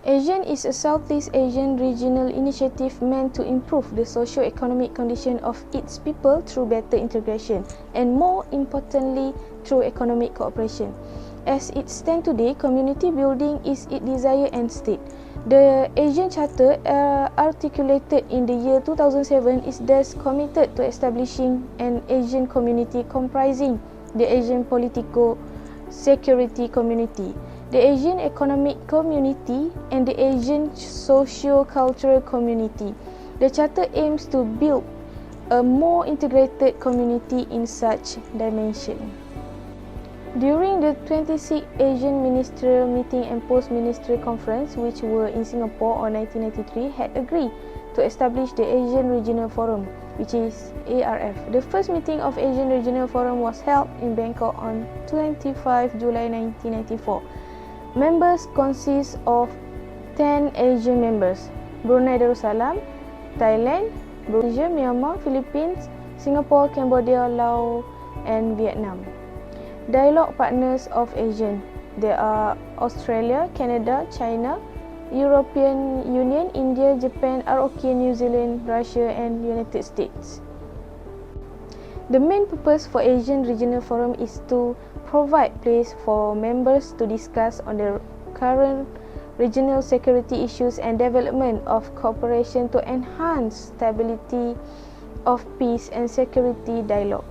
ASEAN is a Southeast Asian regional initiative meant to improve the socio-economic condition of its people through better integration and, more importantly, through economic cooperation. As it stands today, community building is its desire and state. The ASEAN Charter, articulated in the year 2007, is thus committed to establishing an Asian community comprising the Asian Politico-Security Community, the Asian Economic Community, and the Asian Socio-Cultural Community. The Charter aims to build a more integrated community in such dimension. During the 26th Asian Ministerial Meeting and Post-Ministerial Conference, which were in Singapore on 1993, had agreed to establish the Asian Regional Forum, which is ARF. The first meeting of Asian Regional Forum was held in Bangkok on 25 July 1994. Members consist of 10 Asian members: Brunei Darussalam, Thailand, Malaysia, Myanmar, Philippines, Singapore, Cambodia, Laos and Vietnam. Dialogue partners of ASEAN: there are Australia, Canada, China, European Union, India, Japan, ROK, New Zealand, Russia and United States. The main purpose for Asian Regional Forum is to provide place for members to discuss on the current regional security issues and development of cooperation to enhance stability of peace and security dialogue.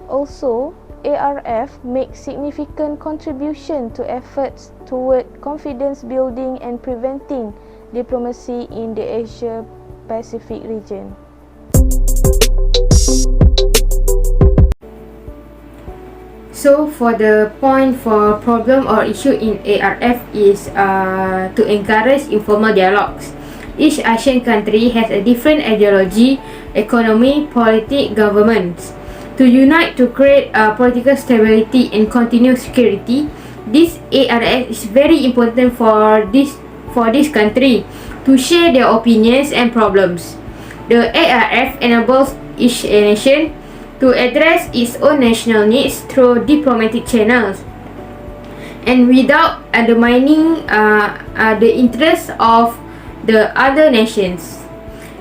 Also, ARF makes significant contribution to efforts toward confidence building and preventing diplomacy in the Asia-Pacific region. So for the point for problem or issue in ARF is to encourage informal dialogues. Each ASEAN country has a different ideology, economy, politics, governments. To unite to create political stability and continuous security, this ARF is very important for this country to share their opinions and problems. The ARF enables each nation to address its own national needs through diplomatic channels and without undermining the interests of the other nations.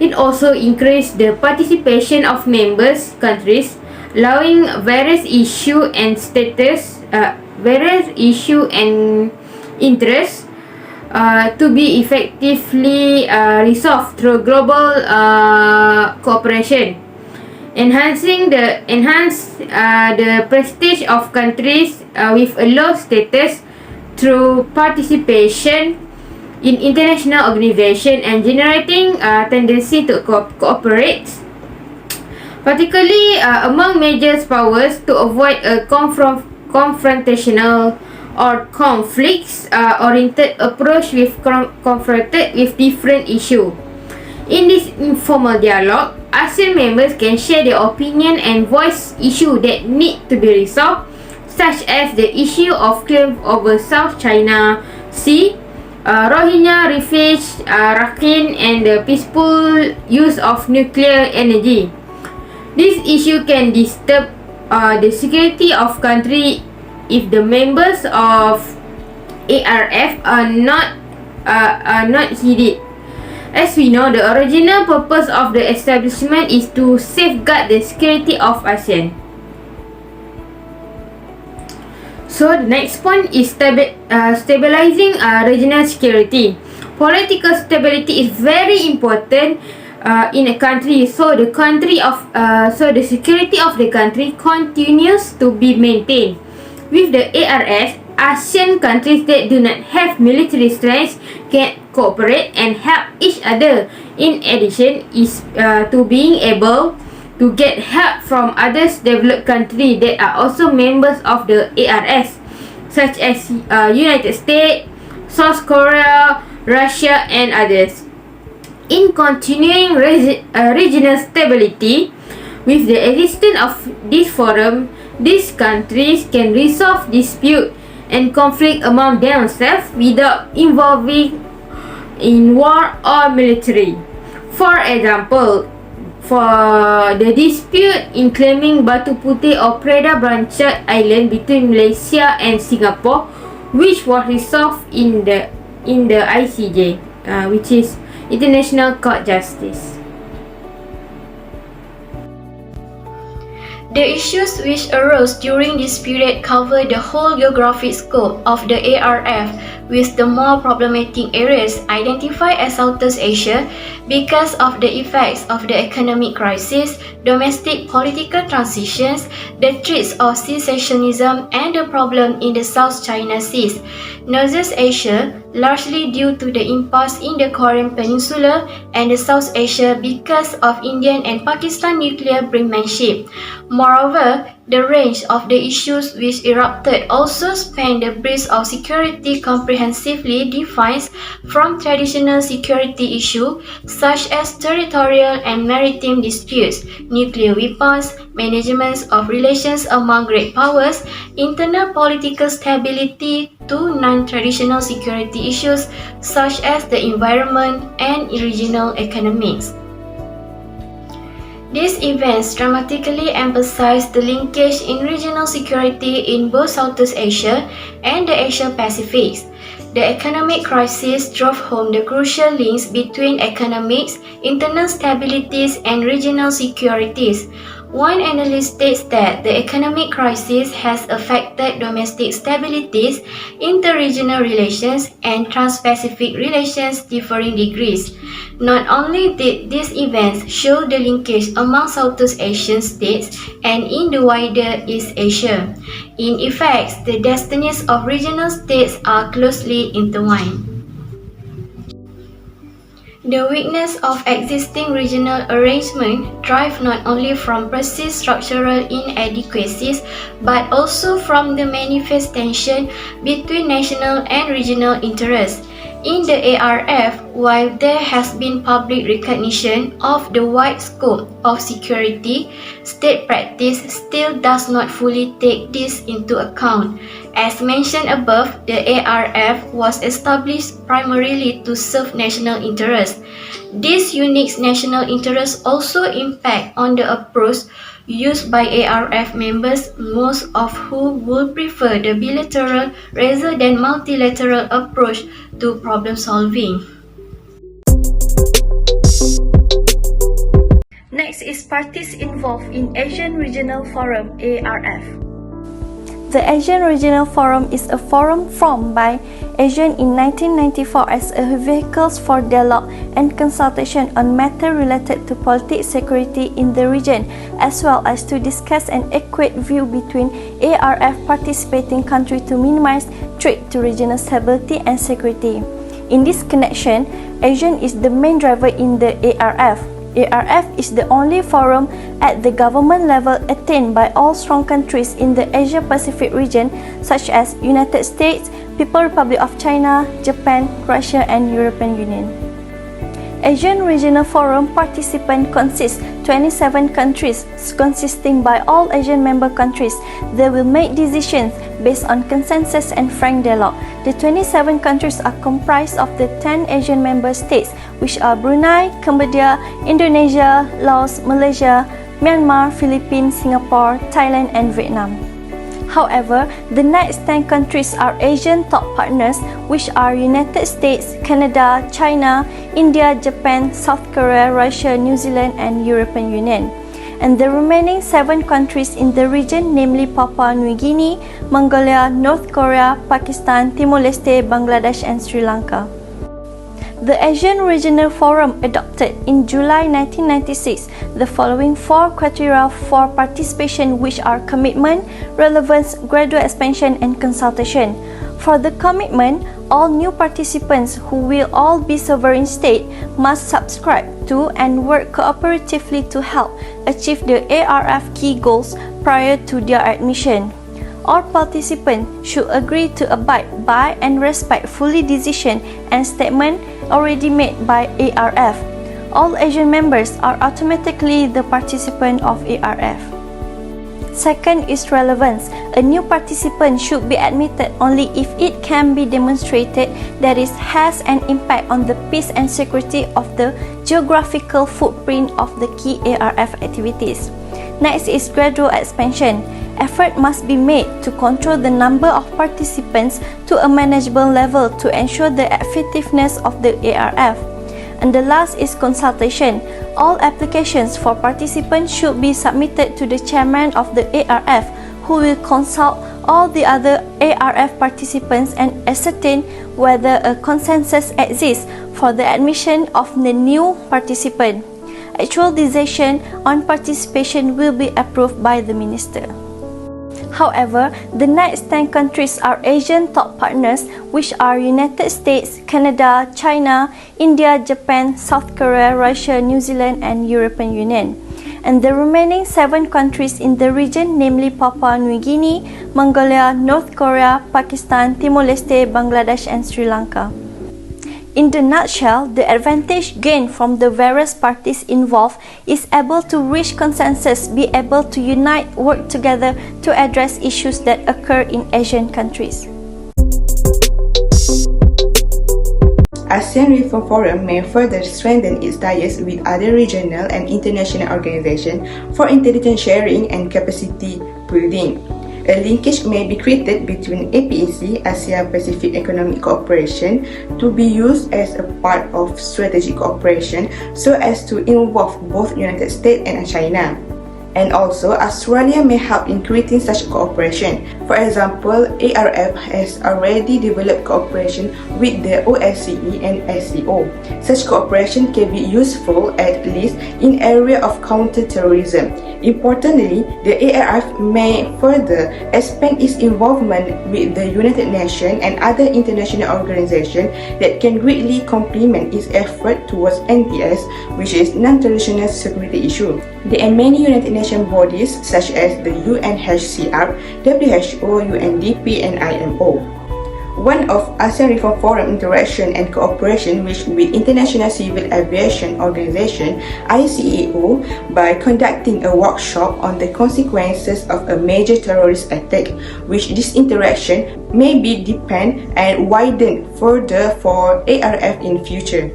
It also increases the participation of members countries, allowing various issue and interests to be effectively resolved through global cooperation. Enhance the prestige of countries with a low status through participation in international organization and generating tendency to cooperate, particularly among major powers, to avoid a confrontational or conflicts-oriented approach with confronted with different issues. In this informal dialogue, ASEAN members can share their opinion and voice issues that need to be resolved, such as the issue of claim over South China Sea, Rohingya refugees, Rakhine, and the peaceful use of nuclear energy. This issue can disturb the security of country if the members of ARF are not heeded. As we know, the original purpose of the establishment is to safeguard the security of ASEAN. So the next point is stabilizing regional security. Political stability is very important in a country, so the security of the country continues to be maintained. With the ARS, ASEAN countries that do not have military strength can cooperate and help each other. In addition, to being able to get help from other developed countries that are also members of the ARS, such as United States, South Korea, Russia and others. In continuing regional stability, with the existence of this forum, these countries can resolve dispute and conflict among themselves without involving in war or military. For example, for the dispute in claiming Batu Putih or Preda Branched Island between Malaysia and Singapore, which was resolved in the ICJ, which is International Court Justice. The issues which arose during this period cover the whole geographic scope of the ARF, with the more problematic areas identified as Southeast Asia because of the effects of the economic crisis, domestic political transitions, the threats of secessionism, and the problem in the South China Sea. Northeast Asia, largely due to the impasse in the Korean Peninsula, and the South Asia because of Indian and Pakistan nuclear brinkmanship. Moreover, the range of the issues which erupted also span the breadth of security comprehensively defined, from traditional security issues such as territorial and maritime disputes, nuclear weapons, management of relations among great powers, internal political stability, to non-traditional security issues such as the environment and regional economics. These events dramatically emphasize the linkage in regional security in both Southeast Asia and the Asia-Pacific. The economic crisis drove home the crucial links between economics, internal stabilities, and regional securities. One analyst states that the economic crisis has affected domestic stabilities, inter-regional relations, and trans-Pacific relations differing degrees. Not only did these events show the linkage among Southeast Asian states and in the wider East Asia, in effect, the destinies of regional states are closely intertwined. The weakness of existing regional arrangement derives not only from perceived structural inadequacies but also from the manifest tension between national and regional interests. In the ARF, while there has been public recognition of the wide scope of security, state practice still does not fully take this into account. As mentioned above, the ARF was established primarily to serve national interests. These unique national interests also impact on the approach used by ARF members, most of whom would prefer the bilateral rather than multilateral approach to problem solving. Next is parties involved in Asian Regional Forum (ARF). The Asian Regional Forum is a forum formed by ASEAN in 1994 as a vehicle for dialogue and consultation on matters related to politics, security in the region, as well as to discuss an equate view between ARF participating countries to minimize threat to regional stability and security. In this connection, ASEAN is the main driver in the ARF. ARF is the only forum at the government level attained by all strong countries in the Asia-Pacific region, such as United States, People's Republic of China, Japan, Russia, and European Union. Asian Regional Forum participants consist 27 countries, consisting by all Asian member countries. They will make decisions based on consensus and frank dialogue. The 27 countries are comprised of the 10 Asian member states, which are Brunei, Cambodia, Indonesia, Laos, Malaysia, Myanmar, Philippines, Singapore, Thailand, and Vietnam. However, the next 10 countries are Asian top partners, which are United States, Canada, China, India, Japan, South Korea, Russia, New Zealand, and European Union. And the remaining 7 countries in the region, namely Papua New Guinea, Mongolia, North Korea, Pakistan, Timor-Leste, Bangladesh, and Sri Lanka. The Asian Regional Forum adopted in July 1996 the following 4 criteria for participation, which are commitment, relevance, gradual expansion, and consultation. For the commitment, all new participants, who will all be sovereign states, must subscribe to and work cooperatively to help achieve the ARF key goals prior to their admission. All participants should agree to abide by and respect fully decision and statement already made by ARF. All Asian members are automatically the participant of ARF. Second is relevance. A new participant should be admitted only if it can be demonstrated that it has an impact on the peace and security of the geographical footprint of the key ARF activities. Next is gradual expansion. Effort must be made to control the number of participants to a manageable level to ensure the effectiveness of the ARF. And the last is consultation. All applications for participants should be submitted to the chairman of the ARF, who will consult all the other ARF participants and ascertain whether a consensus exists for the admission of the new participant. Actual decision on participation will be approved by the minister. However, the next 10 countries are Asian top partners, which are United States, Canada, China, India, Japan, South Korea, Russia, New Zealand, and European Union. And the remaining 7 countries in the region, namely Papua New Guinea, Mongolia, North Korea, Pakistan, Timor-Leste, Bangladesh, and Sri Lanka. In the nutshell, the advantage gained from the various parties involved is able to reach consensus, be able to unite, work together to address issues that occur in Asian countries. ASEAN Reform Forum may further strengthen its ties with other regional and international organizations for intelligence sharing and capacity building. A linkage may be created between APEC, Asia-Pacific Economic Cooperation, to be used as a part of strategic cooperation so as to involve both United States and China. And also, Australia may help in creating such cooperation. For example, ARF has already developed cooperation with the OSCE and SCO. Such cooperation can be useful at least in area of counter-terrorism. Importantly, the ARF may further expand its involvement with the United Nations and other international organizations that can greatly complement its effort towards NTS, which is non-traditional security issue. There are many United Nations bodies such as the UNHCR, WHO, UNDP, and IMO. One of ASEAN Reform Forum interaction and cooperation with International Civil Aviation Organization ICAO by conducting a workshop on the consequences of a major terrorist attack, which this interaction may be deepened and widened further for ARF in future.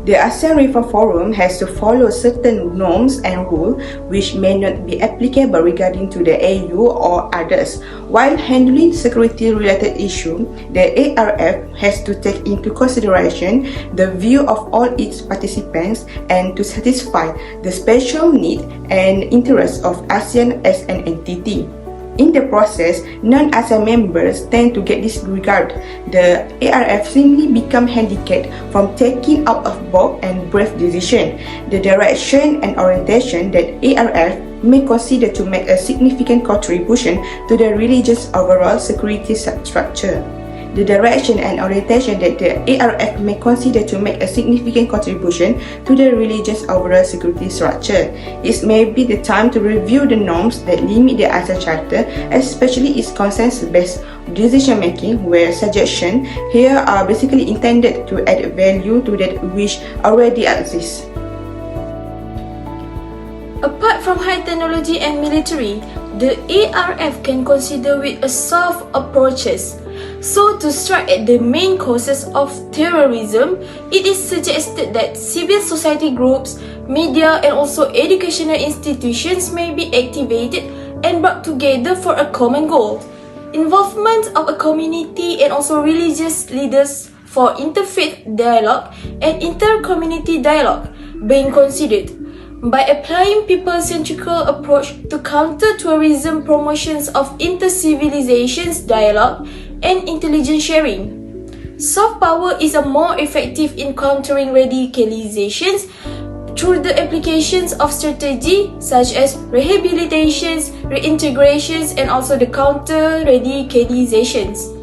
The ASEAN Reform Forum has to follow certain norms and rules which may not be applicable regarding to the AU or others. While handling security-related issues, the ARF has to take into consideration the view of all its participants and to satisfy the special needs and interests of ASEAN as an entity. In the process, non-ASEAN members tend to get disregarded. The ARF simply become handicapped from taking out-of-box and brave decisions. The direction and orientation that ARF may consider to make a significant contribution to the region's overall security structure. The direction and orientation that the ARF may consider to make a significant contribution to the religion's overall security structure. It may be the time to review the norms that limit the ASEAN Charter, especially its consensus-based decision-making, where suggestions here are basically intended to add value to that which already exists. Apart from high technology and military, the ARF can consider with a soft approaches. So, to strike at the main causes of terrorism, it is suggested that civil society groups, media, and also educational institutions may be activated and brought together for a common goal. Involvement of a community and also religious leaders for interfaith dialogue and inter-community dialogue being considered. By applying people-centric approach to counter-tourism promotions of inter-civilizations dialogue and intelligence sharing. Soft power is a more effective in countering radicalizations through the applications of strategy such as rehabilitations, reintegrations, and also the counter-radicalizations.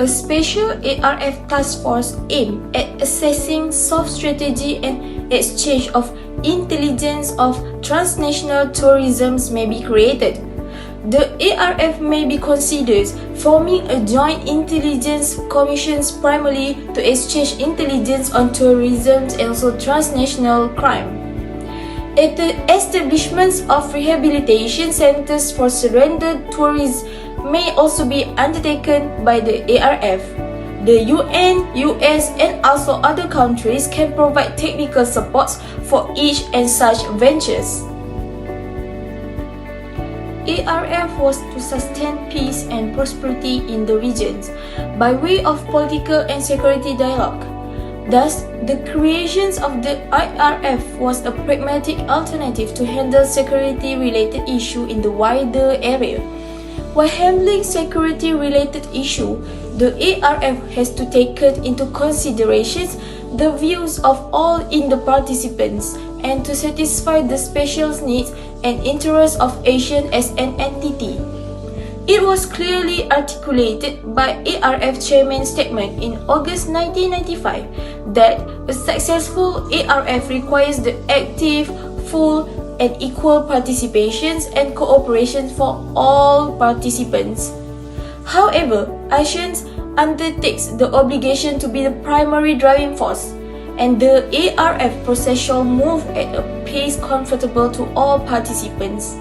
a special ARF task force aimed at assessing soft strategy and exchange of intelligence of transnational tourism may be created. The ARF may be considered forming a joint intelligence commissions primarily to exchange intelligence on tourism and also transnational crime. Establishments of rehabilitation centers for surrendered tourists may also be undertaken by the ARF. The UN, US, and also other countries can provide technical supports for each and such ventures. ARF was to sustain peace and prosperity in the regions by way of political and security dialogue. Thus, the creation of the IRF was a pragmatic alternative to handle security-related issues in the wider area. While handling security-related issues, the ARF has to take into consideration the views of all in the participants and to satisfy the special needs and interests of Asian as an entity. It was clearly articulated by ARF Chairman's statement in August 1995 that a successful ARF requires the active, full, and equal participations and cooperation for all participants. However, ASEAN undertakes the obligation to be the primary driving force, and the ARF process shall move at a pace comfortable to all participants.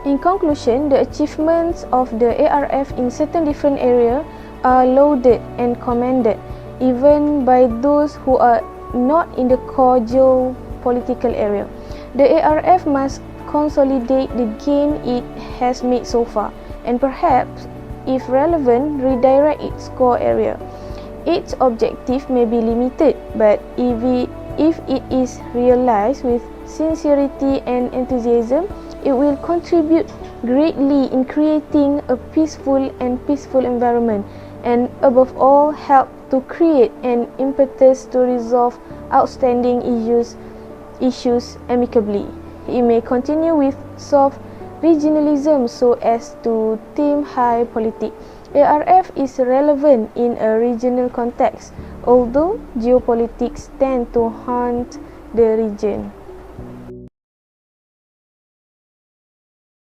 In conclusion, the achievements of the ARF in certain different areas are lauded and commended, even by those who are not in the core geopolitical area. The ARF must consolidate the gain it has made so far, and perhaps, if relevant, redirect its core area. Its objective may be limited, but if it is realized with sincerity and enthusiasm, it will contribute greatly in creating a peaceful environment, and above all, help to create an impetus to resolve outstanding issues amicably. It may continue with soft regionalism so as to tame high politics. ARF is relevant in a regional context, although geopolitics tend to haunt the region.